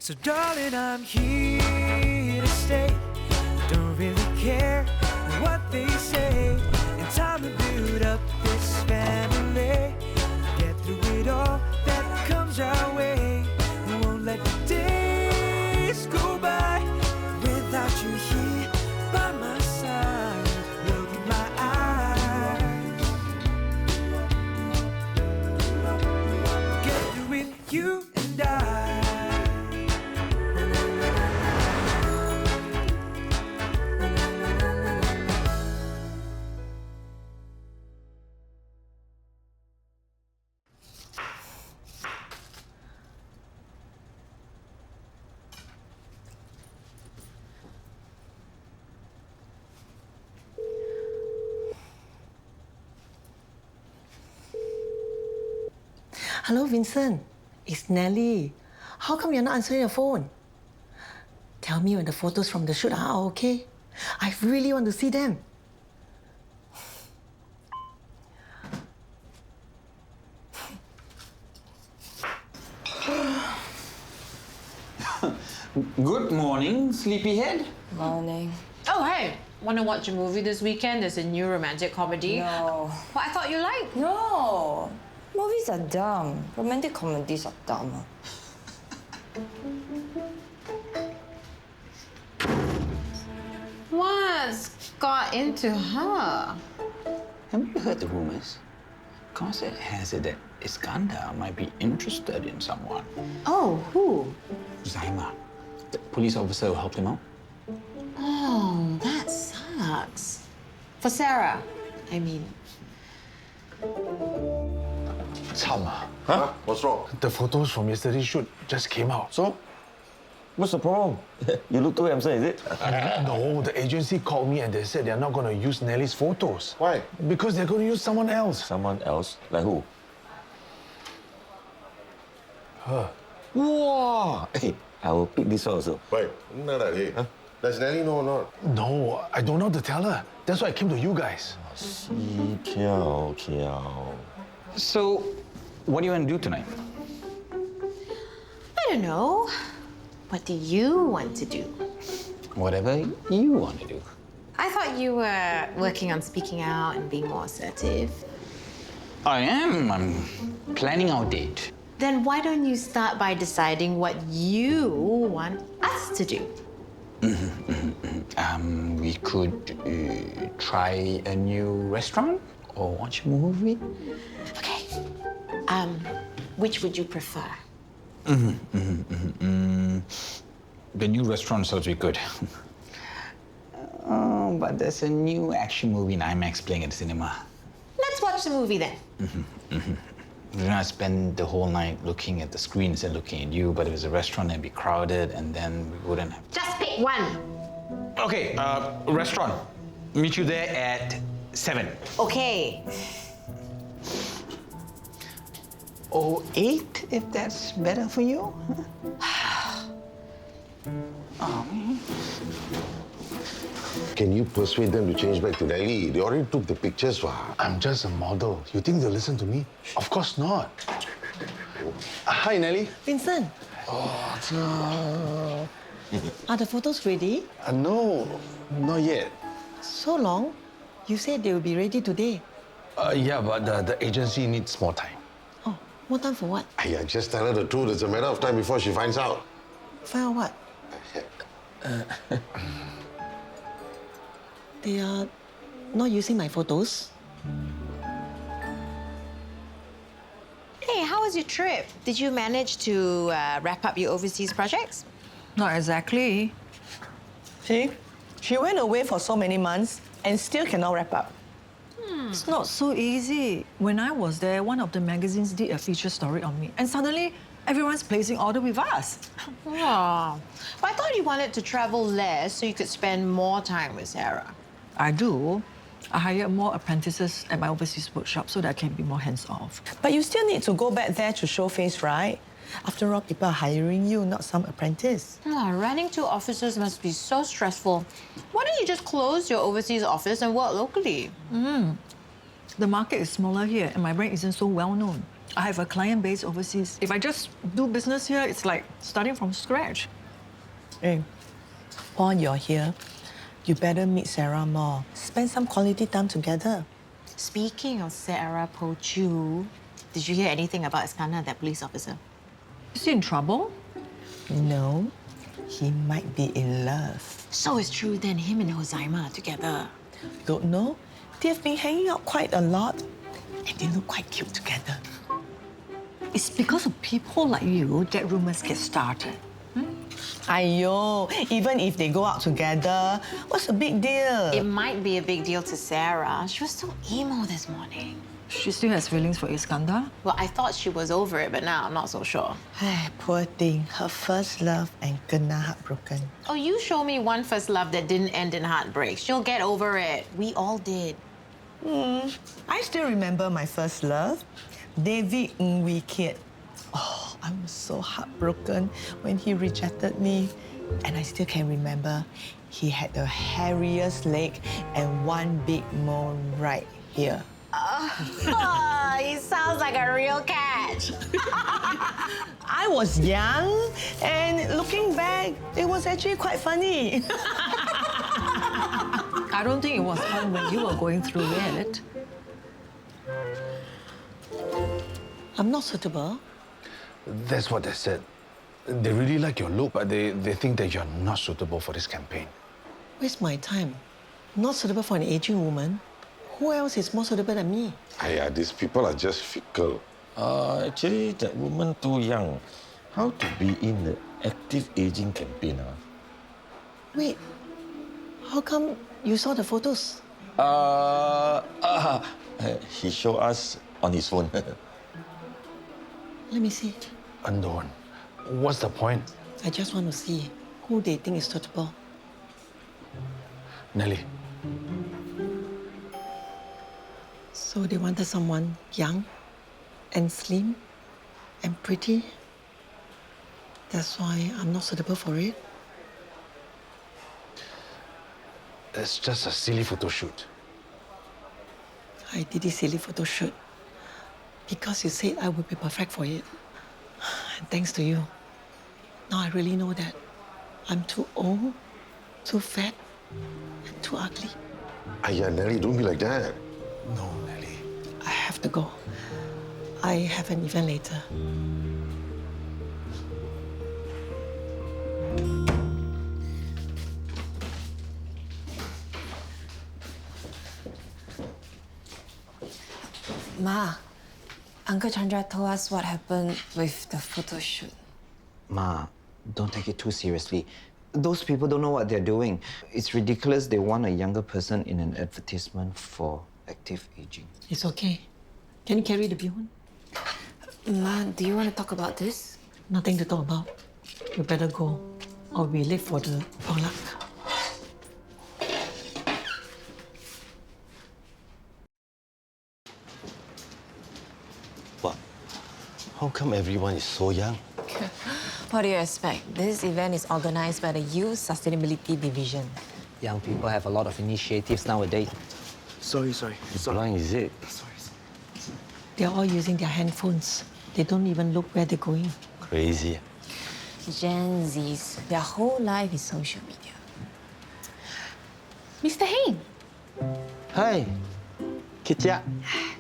So darling, I'm here to stay. Don't really care what they say. In time to build up this family. Get through it all that comes our way. We won't let the days go by without you here by my side. Look in my eyes. Get through it, you and I. Hello, Vincent. It's Nelly. How come you're not answering your phone? Tell me when the photos from the shoot are out, okay? I really want to see them. Good morning, sleepyhead. Morning. Oh, hey. Want to watch a movie this weekend? There's a new romantic comedy. No. What I thought you liked. No. Movies are dumb. Romantic comedies are dumb. What's got into her? Have you heard the rumors? Gossip has it that Iskandar might be interested in someone. Oh, who? Zaima, the police officer who helped him out. Oh, that sucks. For Sarah, I mean. Chama. Huh? What's wrong? The photos from yesterday's shoot just came out. So? What's the problem? You look too handsome, is it? No, the agency called me and they said they're not going to use Nelly's photos. Why? Because they're going to use someone else. Someone else? Like who? Her. Wow! Hey, I will pick this one also. Wait, no, hey. Huh? Does Nelly know or not? No, I don't know how to tell her. That's why I came to you guys. Kiao. So, what do you want to do tonight? I don't know. What do you want to do? Whatever you want to do. I thought you were working on speaking out and being more assertive. I am. I'm planning our date. Then why don't you start by deciding what you want us to do? We could try a new restaurant or watch a movie. Okay. Which would you prefer? The new restaurant sounds very good. But there's a new action movie in IMAX playing at the cinema. Let's watch the movie then. We're gonna spend the whole night looking at the screen instead of looking at you, but if it's a restaurant, it'd be crowded, and then we wouldn't have... Just pick one. Okay, restaurant. Meet you there at 7. Okay. 08, if that's better for you? Can you persuade them to change back to Nelly? They already took the pictures, wow. I'm just a model. You think they'll listen to me? Of course not. Hi, Nelly. Vincent, are the photos ready? No, not yet. So long? You said they will be ready today. Yeah, but the agency needs more time. Oh, more time for what? Aiyah, just tell her the truth. It's a matter of time before she finds out. Find out what? They are not using my photos. Hey, how was your trip? Did you manage to wrap up your overseas projects? Not exactly. See? She went away for so many months and still cannot wrap up. It's not so easy. When I was there, one of the magazines did a feature story on me, and suddenly everyone's placing order with us. Oh, but I thought you wanted to travel less so you could spend more time with Sarah. I do. I hired more apprentices at my overseas workshop so that I can be more hands-off. But you still need to go back there to show face, right? After all, people are hiring you, not some apprentice. Oh, running 2 offices must be so stressful. Why don't you just close your overseas office and work locally? The market is smaller here and my brand isn't so well known. I have a client base overseas. If I just do business here, it's like starting from scratch. Hey, while you're here, you better meet Sarah more. Spend some quality time together. Speaking of Sarah Pochu, did you hear anything about Iskandar, that police officer? Is he in trouble? No, he might be in love. So it's true then him and Hozaima are together. Don't know. They've been hanging out quite a lot, and they look quite cute together. It's because of people like you that rumors get started. Ayo, even if they go out together, what's the big deal? It might be a big deal to Sarah. She was so emo this morning. She still has feelings for Iskandar? Well, I thought she was over it, but now I'm not so sure. Poor thing, her first love and kena heartbroken. Oh, you show me one first love that didn't end in heartbreak. She'll get over it. We all did. I still remember my first love, David Ng Wee Kiat. Oh, I was so heartbroken when he rejected me. And I still can remember he had the hairiest leg and one big mole right here. He sounds like a real catch. I was young, and looking back, it was actually quite funny. I don't think it was fun when you were going through it. I'm not suitable. That's what they said. They really like your look, but they think that you're not suitable for this campaign. Waste my time. Not suitable for an aging woman. Who else is more suitable than me? Aiyah, these people are just fickle. Actually, that woman too young. How to be in the active aging campaign? Wait, how come you saw the photos? He showed us on his phone. Let me see. Undon, what's the point? I just want to see who they think is suitable. Nelly, So they wanted someone young and slim and pretty. That's why I'm not suitable for it. it's just a silly photo shoot. I did this silly photo shoot because you said I would be perfect for it. And thanks to you, now I really know that I'm too old, too fat, and too ugly. Aiyah, Nelly, don't be like that. No, Nelly. I have to go. I have an event later. Ma, Uncle Chandra told us what happened with the photo shoot. Ma, don't take it too seriously. Those people don't know what they're doing. It's ridiculous they want a younger person in an advertisement for active aging. It's okay. Can you carry the bihun? Ma, do you want to talk about this? Nothing to talk about. You better go, or we'll be late for the potluck. What? How come everyone is so young? What do you expect? This event is organized by the Youth Sustainability Division. Young people have a lot of initiatives nowadays. Sorry. Blind, is it? They're all using their handphones. They don't even look where they're going. Crazy. Gen Zs, their whole life is social media. Mr. Heng, Hi. Kitja.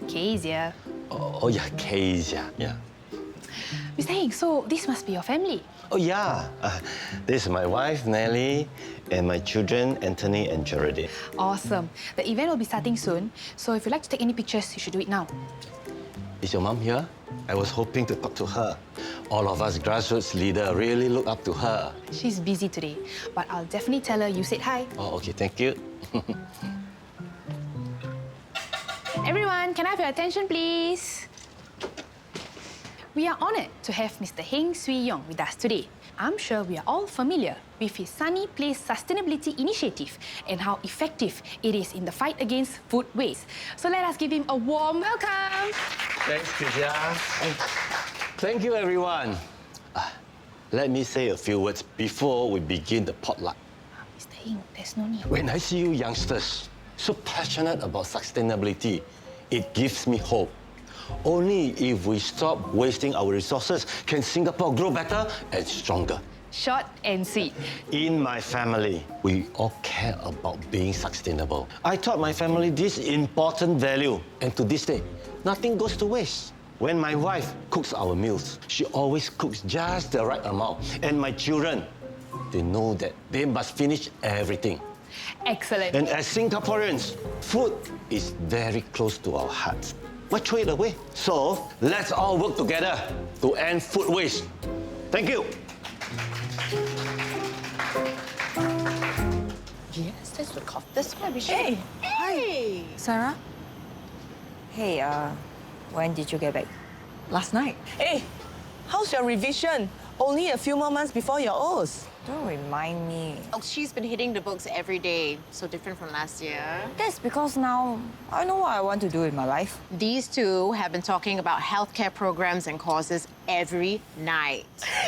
Kezia. Oh yeah, Kezia. Yeah. Mr. Heng, so this must be your family. Oh yeah. This is my wife, Nelly, and my children, Anthony and Geraldine. Awesome. The event will be starting soon, so if you'd like to take any pictures, you should do it now. Is your mom here? I was hoping to talk to her. All of us grassroots leaders really look up to her. She's busy today, but I'll definitely tell her you said hi. Oh, okay, thank you. Everyone, can I have your attention, please? We are honoured to have Mr. Heng Swee Yong with us today. I'm sure we are all familiar with his Sunny Place Sustainability Initiative and how effective it is in the fight against food waste. So let us give him a warm welcome. Thanks, Kitja. Thank you, everyone. Let me say a few words before we begin the potluck. Mr. Heng, there's no need. When I see you youngsters so passionate about sustainability, it gives me hope. Only if we stop wasting our resources can Singapore grow better and stronger. Short and sweet. In my family, we all care about being sustainable. I taught my family this important value, and to this day, nothing goes to waste. When my wife cooks our meals, she always cooks just the right amount. And my children, they know that they must finish everything. Excellent. And as Singaporeans, food is very close to our hearts. Why throw it away? So let's all work together to end food waste. Thank you. Yes, that's the cup. That's why we should. Hey, Hey! Sarah, Hey, when did you get back? last night. Hey, how's your revision? Only a few more months before your O's. Don't remind me. Oh, she's been hitting the books every day. So different from last year. That's because now I know what I want to do in my life. These two have been talking about healthcare programs and causes every night.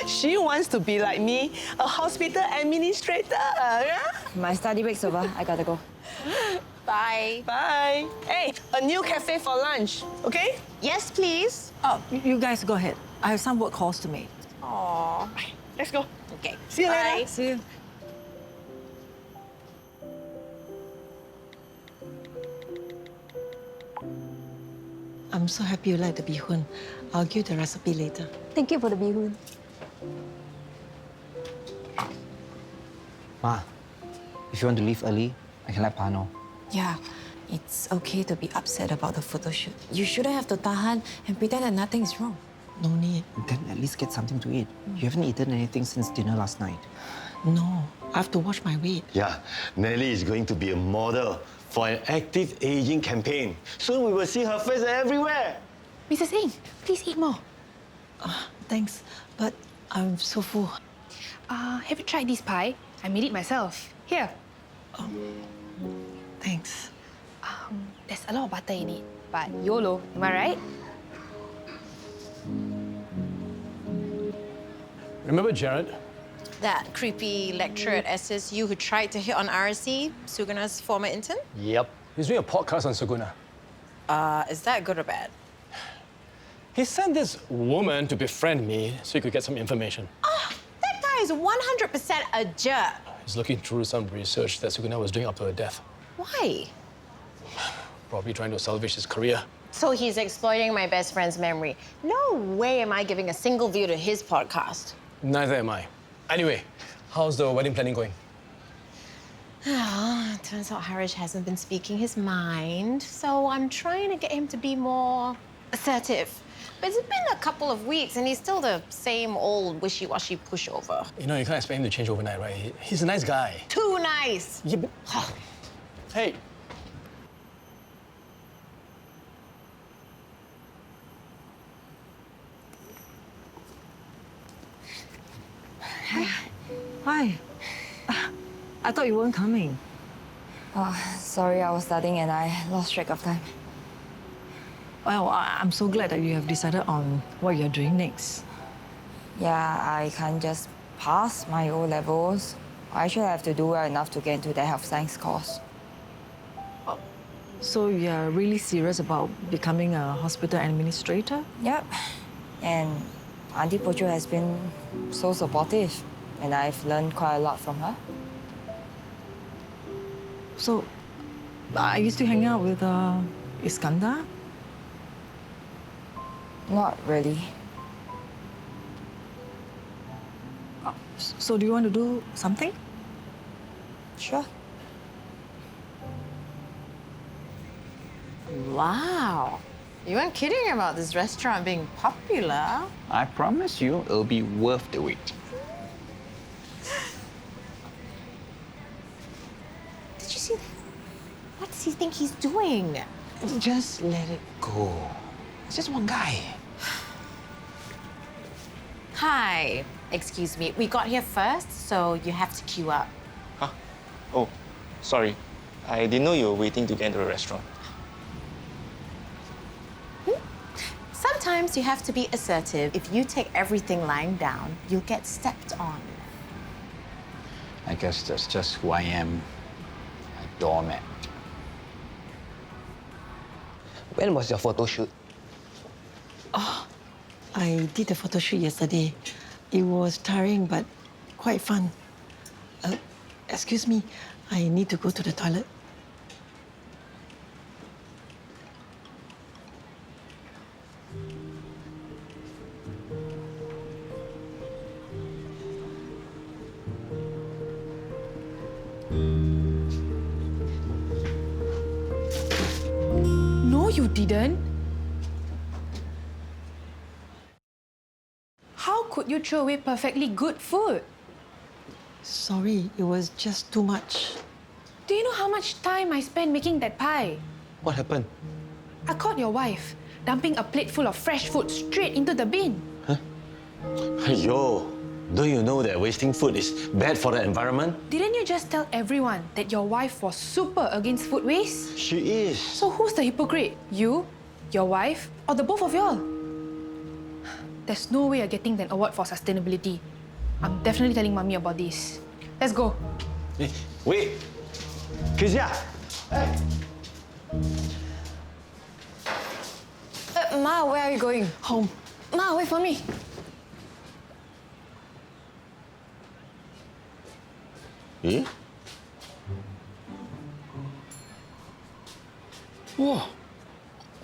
She wants to be like me, a hospital administrator. Yeah? My study break's over. I gotta go. Bye. Bye. Hey, a new cafe for lunch, okay? Yes, please. Oh, you guys go ahead. I have some work calls to make. Aww. Let's go. Okay. See you Bye. later. See you. I'm so happy you like the bihun. I'll give the recipe later. Thank you for the bihun. Ma, if you want to leave early, I can let Pa know. Yeah, it's okay to be upset about the photo shoot. You shouldn't have to tahan and pretend that nothing is wrong. No need. Then at least get something to eat. You haven't eaten anything since dinner last night. No, I have to watch my weight. Yeah, Nelly is going to be a model for an active aging campaign. Soon we will see her face everywhere. Mrs. Ng, please eat more. Thanks, but I'm so full. Have you tried this pie? I made it myself. Here. Thanks. There's a lot of butter in it, but YOLO, am I right? Remember Jared? That creepy lecturer at SSU who tried to hit on RC, Suguna's former intern? Yep. He's doing a podcast on Suguna. Is that good or bad? He sent this woman to befriend me so he could get some information. Oh, that guy is 100% a jerk. He's looking through some research that Suguna was doing up to her death. Why? Probably trying to salvage his career. So he's exploiting my best friend's memory. No way am I giving a single view to his podcast. Neither am I. Anyway, how's the wedding planning going? Turns out Harish hasn't been speaking his mind, so I'm trying to get him to be more assertive. But it's been a couple of weeks and he's still the same old wishy-washy pushover. You know, you can't expect him to change overnight, right? He's a nice guy. Too nice! Yeah, but... Hey. Hi. I thought you weren't coming. Oh, sorry, I was studying and I lost track of time. Well, I'm so glad that you have decided on what you're doing next. Yeah, I can't just pass my O-levels. I actually have to do well enough to get into the health science course. So you're really serious about becoming a hospital administrator? Yep. And Auntie Pocho has been so supportive, and I've learned quite a lot from her. So, are you still hanging out with Iskandar? Not really. So do you want to do something? Sure. Wow. You weren't kidding about this restaurant being popular. I promise you, it'll be worth the wait. Did you see that? What does he think he's doing? Just let it go. It's just one guy. Hi. Excuse me. We got here first, so you have to queue up. Huh? Oh, sorry. I didn't know you were waiting to get into the restaurant. Sometimes you have to be assertive. If you take everything lying down, you'll get stepped on. I guess that's just who I am. A doormat. When was your photo shoot? I did a photo shoot yesterday. It was tiring, but quite fun. Excuse me, I need to go to the toilet. No, you didn't. How could you throw away perfectly good food? Sorry, it was just too much. Do you know how much time I spent making that pie? What happened? I caught your wife dumping a plate full of fresh food straight into the bin. Yo, don't you know that wasting food is bad for the environment? Didn't you just tell everyone that your wife was super against food waste? She is. So who's the hypocrite? You, your wife, or the both of y'all? There's no way you're getting an award for sustainability. I'm definitely telling Mummy about this. Let's go. Hey, wait. Kezia! Hey! Ma, where are you going? Home. Ma, wait for me. Eh? Wow.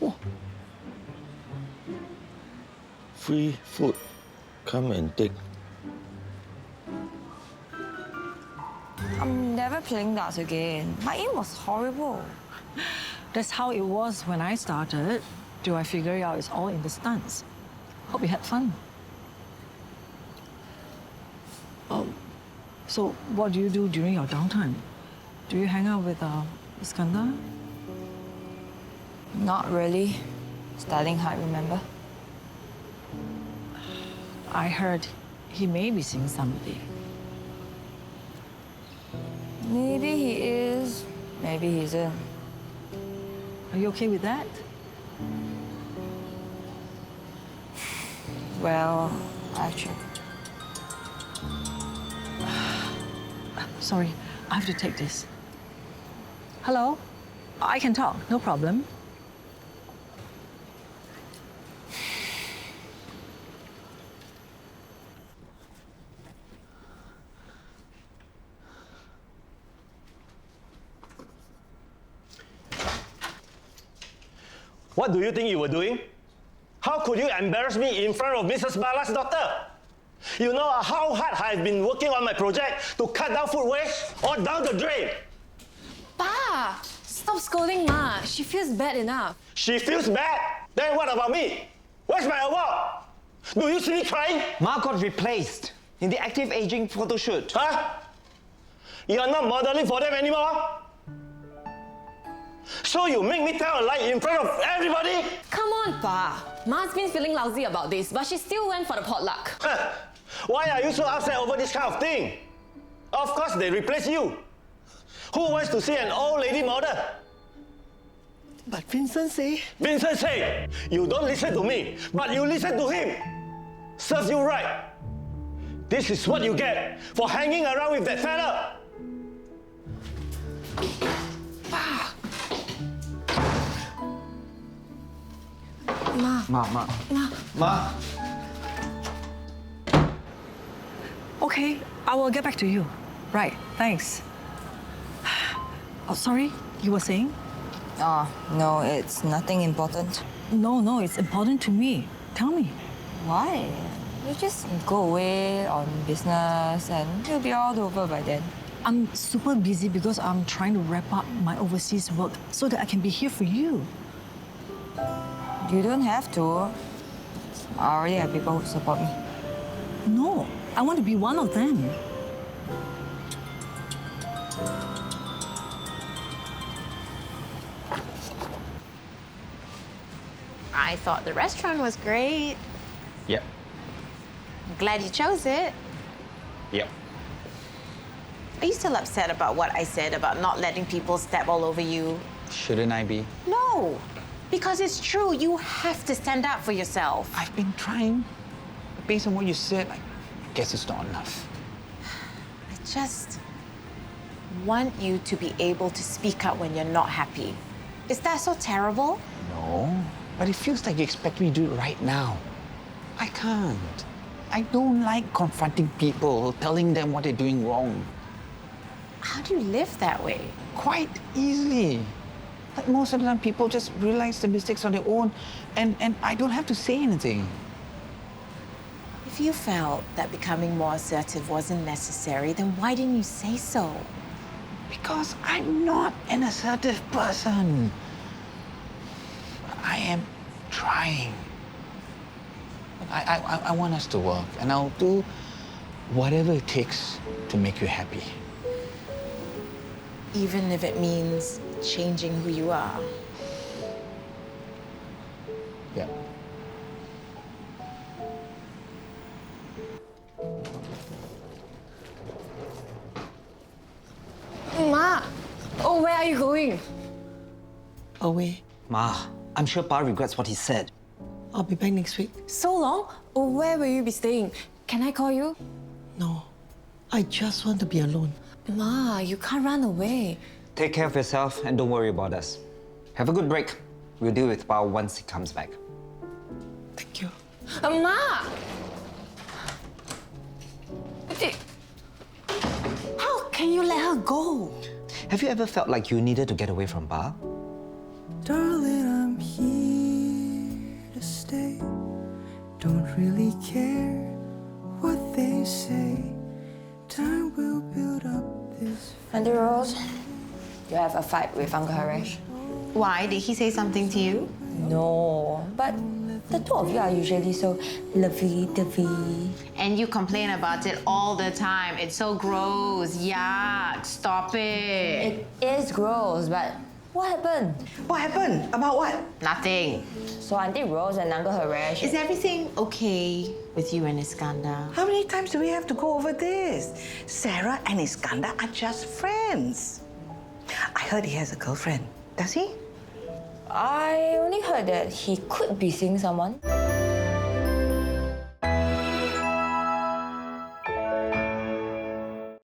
Wow. Free food. Come and take. I'm never playing darts again. My aim was horrible. That's how it was when I started. Till I figure out it's all in the stunts. Hope you had fun. So what do you do during your downtime? Do you hang out with Iskandar? Not really. Studying hard, remember? I heard he may be seeing somebody. Maybe he is, maybe he isn't. Are you okay with that? Well, actually. Sorry, I have to take this. Hello? I can talk, no problem. What do you think you were doing? How could you embarrass me in front of Mrs. Bala's daughter? You know how hard I've been working on my project to cut down food waste or down the drain. Pa! Stop scolding Ma. She feels bad enough. She feels bad? Then what about me? Where's my award? Do you see me trying? Ma got replaced in the active aging photo shoot. Huh? You're not modeling for them anymore? So you make me tell a lie in front of everybody? Come on, Pa. Ma's been feeling lousy about this, but she still went for the potluck. Huh. Why are you so upset over this kind of thing? Of course they replace you. Who wants to see an old lady model? But Vincent say... Vincent say, you don't listen to me, but you listen to him. Serves you right. This is what you get for hanging around with that fella. Ma. Okay, I will get back to you. Right, thanks. Oh, sorry, you were saying? Oh, no, it's nothing important. No, it's important to me. Tell me. Why? You just go away on business and you'll be all over by then. I'm super busy because I'm trying to wrap up my overseas work so that I can be here for you. You don't have to. I already have people who support me. No, I want to be one of them. I thought the restaurant was great. Yep. I'm glad you chose it. Yep. Are you still upset about what I said about not letting people step all over you? Shouldn't I be? No, because it's true. You have to stand up for yourself. I've been trying. Based on what you said, I guess it's not enough. I just want you to be able to speak up when you're not happy. Is that so terrible? No, but it feels like you expect me to do it right now. I can't. I don't like confronting people, telling them what they're doing wrong. How do you live that way? Quite easily. Like most of the time, people just realize the mistakes on their own, and I don't have to say anything. If you felt that becoming more assertive wasn't necessary, then why didn't you say so? Because I'm not an assertive person. I am trying. I want us to work, and I'll do whatever it takes to make you happy. Even if it means changing who you are. Yeah. Ma! Oh, where are you going? Away. Ma, I'm sure Pa regrets what he said. I'll be back next week. So long? Oh, where will you be staying? Can I call you? No, I just want to be alone. Ma, you can't run away. Take care of yourself and don't worry about us. Have a good break. We'll deal with Pa once he comes back. Thank you. Ma! How can you let her go? Have you ever felt like you needed to get away from Pa? Darling, I'm here to stay. Don't really care what they say. Time will build up this. Auntie Rose, you have a fight with Uncle Harish? Why? Did he say something to you? No, but the two of you are usually so lovey-dovey. And you complain about it all the time. It's so gross. Yuck. Stop it. It is gross, but what happened? What happened? About what? Nothing. So Auntie Rose and Uncle Harish... Is everything okay with you and Iskandar? How many times do we have to go over this? Sarah and Iskandar are just friends. I heard he has a girlfriend. Does he? I only heard that he could be seeing someone.